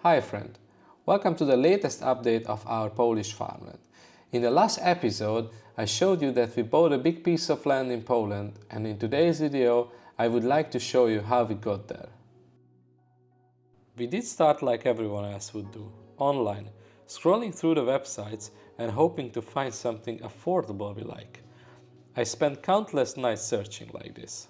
Hi friend, welcome to the latest update of our Polish farmland. In the last episode, I showed you that we bought a big piece of land in Poland, and in today's video, I would like to show you how we got there. We did start like everyone else would do, online, scrolling through the websites and hoping to find something affordable we like. I spent countless nights searching like this.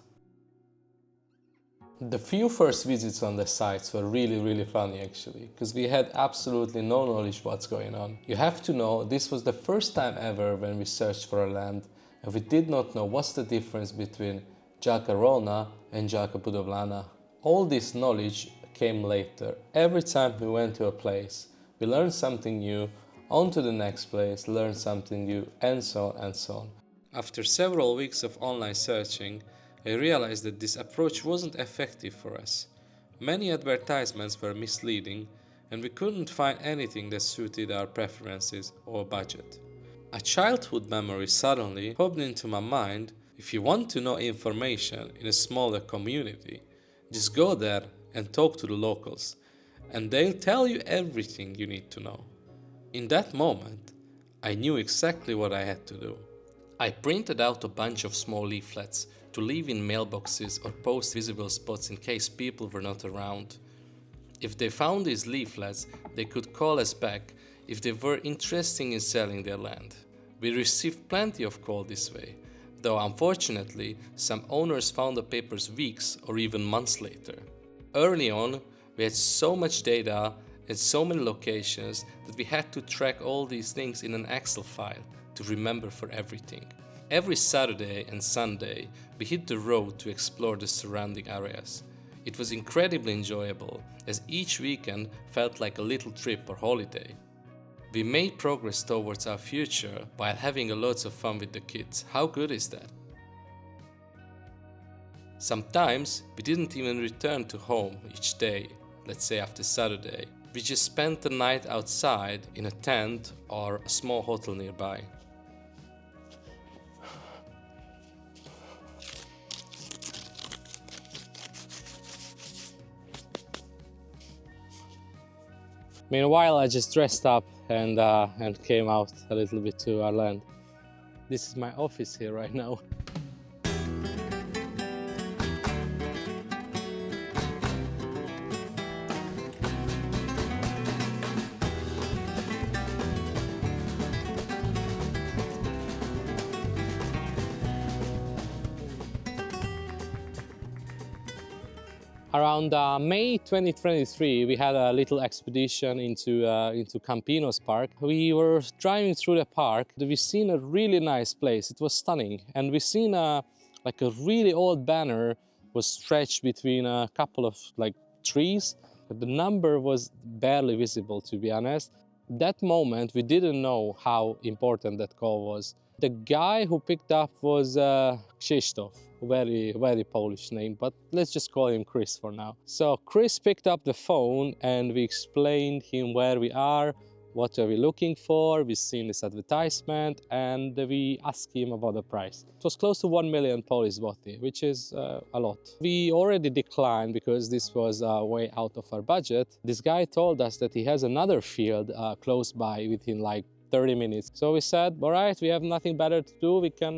The few first visits on the sites were really funny actually, because we had absolutely no knowledge what's going on. You have to know, this was the first time ever when we searched for a land and we did not know what's the difference between Działka Rolna and Działka Budowlana. All this knowledge came later. Every time we went to a place, we learned something new, on to the next place, learned something new, and so on and so on. After several weeks of online searching, I realized that this approach wasn't effective for us. Many advertisements were misleading, and we couldn't find anything that suited our preferences or budget. A childhood memory suddenly popped into my mind: if you want to know information in a smaller community, just go there and talk to the locals, and they'll tell you everything you need to know. In that moment, I knew exactly what I had to do. I printed out a bunch of small leaflets to leave in mailboxes or post visible spots in case people were not around. If they found these leaflets, they could call us back if they were interested in selling their land. We received plenty of calls this way, though unfortunately some owners found the papers weeks or even months later. Early on, we had so much data and so many locations that we had to track all these things in an Excel file to remember for everything. Every Saturday and Sunday, we hit the road to explore the surrounding areas. It was incredibly enjoyable, as each weekend felt like a little trip or holiday. We made progress towards our future while having lots of fun with the kids. How good is that? Sometimes we didn't even return to home each day, let's say after Saturday. We just spent the night outside in a tent or a small hotel nearby. Meanwhile, I just dressed up and came out a little bit to our land. This is my office here right now. Around May 2023, we had a little expedition into Campinos Park. We were driving through the park. We seen a really nice place. It was stunning, and we seen like a really old banner was stretched between a couple of trees. The number was barely visible, to be honest. That moment, we didn't know how important that call was. The guy who picked up was Krzysztof, very Polish name, but let's just call him Chris for now. So Chris picked up the phone and we explained him where we are, what are we looking for, we've seen this advertisement, and we asked him about the price. It was close to 1 million Polish zloty, which is a lot. We already declined because this was way out of our budget. This guy told us that he has another field close by within like 30 minutes. So we said, all right, we have nothing better to do, we can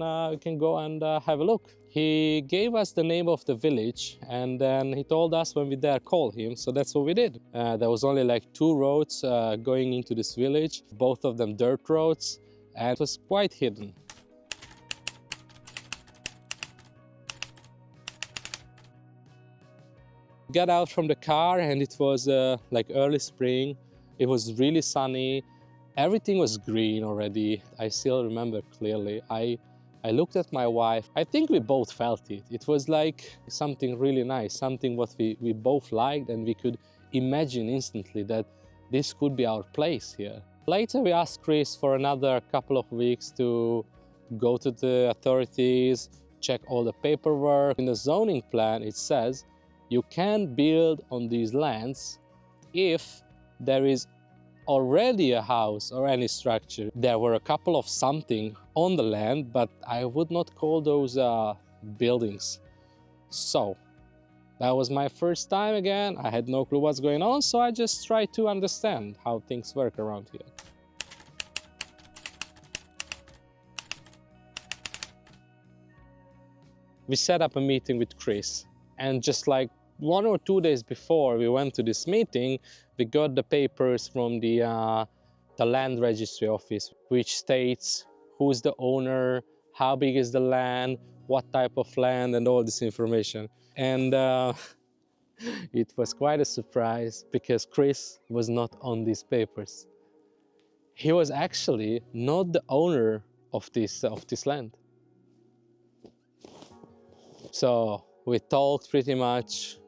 go and have a look. He gave us the name of the village, and then he told us when we there call him, so that's what we did. There was only like 2 roads going into this village, both of them dirt roads, and it was quite hidden. Got out from the car and it was like early spring. It was really sunny. Everything was green already. I still remember clearly. I looked at my wife. I think we both felt it. It was like something really nice, something what we both liked, and we could imagine instantly that this could be our place here. Later we asked Chris for another couple of weeks to go to the authorities, check all the paperwork. In the zoning plan it says you can build on these lands if there is already a house or any structure. There were a couple of something on the land, but I would not call those buildings. So That was my first time again. I had no clue what's going on, so I just tried to understand how things work around here. We set up a meeting with Chris, and just like 1 or 2 days before we went to this meeting, we got the papers from the land registry office, which states who's the owner, how big is the land, what type of land, and all this information. And it was quite a surprise because Chris was not on these papers. He was actually not the owner of this land. So we talked pretty much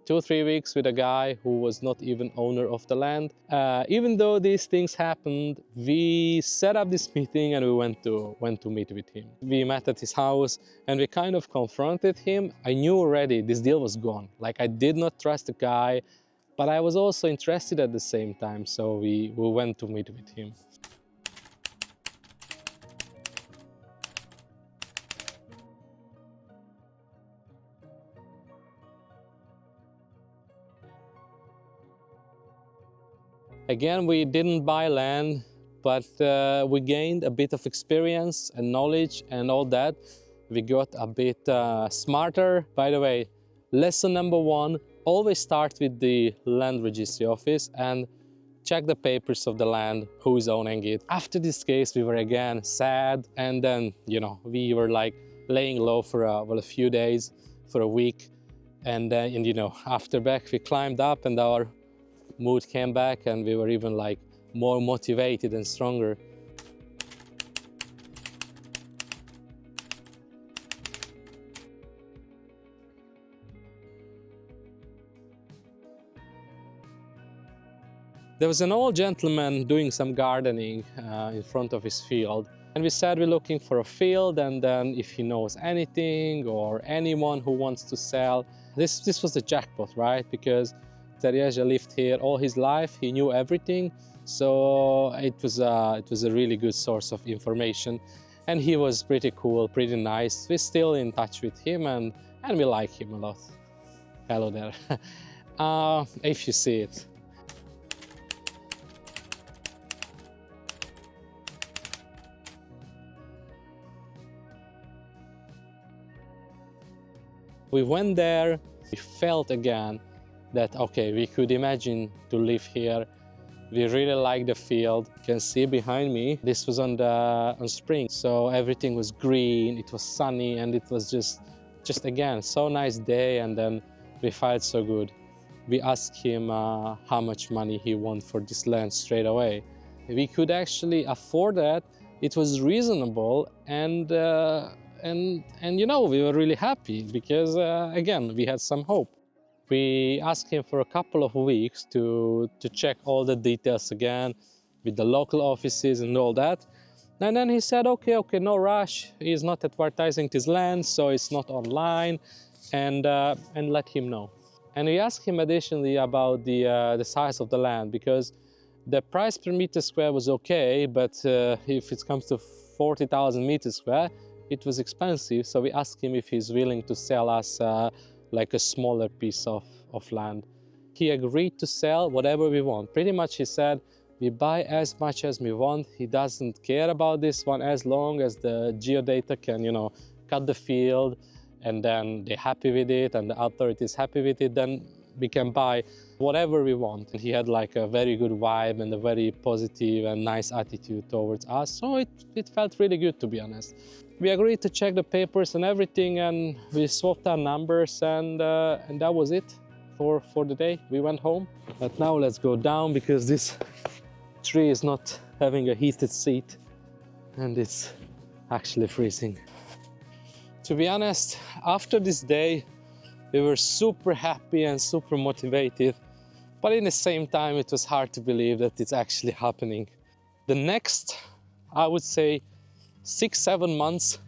2-3 weeks with a guy who was not even owner of the land. Even though these things happened, we set up this meeting and we went to meet with him. We met at his house and we kind of confronted him. I knew already this deal was gone. Like, I did not trust the guy, but I was also interested at the same time. So we went to meet with him. Again, we didn't buy land, but we gained a bit of experience and knowledge and all that. We got a bit smarter. By the way, lesson number 1, always start with the land registry office and check the papers of the land, who is owning it. After this case, we were again sad, and then, you know, we were like laying low for a few days, for a week. And you know, after back, we climbed up and our mood came back and we were even like more motivated and stronger. There was an old gentleman doing some gardening in front of his field, and we said we're looking for a field, and then if he knows anything or anyone who wants to sell. This was the jackpot, right? Because Terješa lived here all his life, he knew everything, so it was a really good source of information. And he was pretty cool, pretty nice. We're still in touch with him and we like him a lot. Hello there, if you see it. We went there, we felt again that, okay, we could imagine to live here. We really like the field. You can see behind me, this was on spring, so everything was green, it was sunny, and it was just again, so nice day, and then we felt so good. We asked him how much money he wanted for this land straight away. We could actually afford that. It was reasonable, and you know, we were really happy because, again, we had some hope. We asked him for a couple of weeks to check all the details again with the local offices and all that. And then he said, okay, no rush. He's not advertising his land, so it's not online, and let him know. And we asked him additionally about the size of the land, because the price per meter square was okay, but if it comes to 40,000 meters square, it was expensive. So we asked him if he's willing to sell us like a smaller piece of land. He agreed to sell whatever we want. Pretty much he said, we buy as much as we want. He doesn't care about this one as long as the geodata can, you know, cut the field, and then they're happy with it and the authorities happy with it, then we can buy whatever we want. And he had like a very good vibe and a very positive and nice attitude towards us. So it felt really good, to be honest. We agreed to check the papers and everything, and we swapped our numbers, and that was it for the day. We went home. But now let's go down, because this tree is not having a heated seat and it's actually freezing. To be honest, after this day, we were super happy and super motivated, but in the same time, it was hard to believe that it's actually happening. The next, I would say, 6-7 months,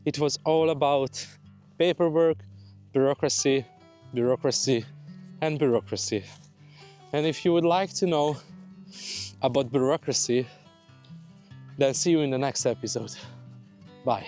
it was all about paperwork, bureaucracy, and bureaucracy. And if you would like to know about bureaucracy, then see you in the next episode. Bye.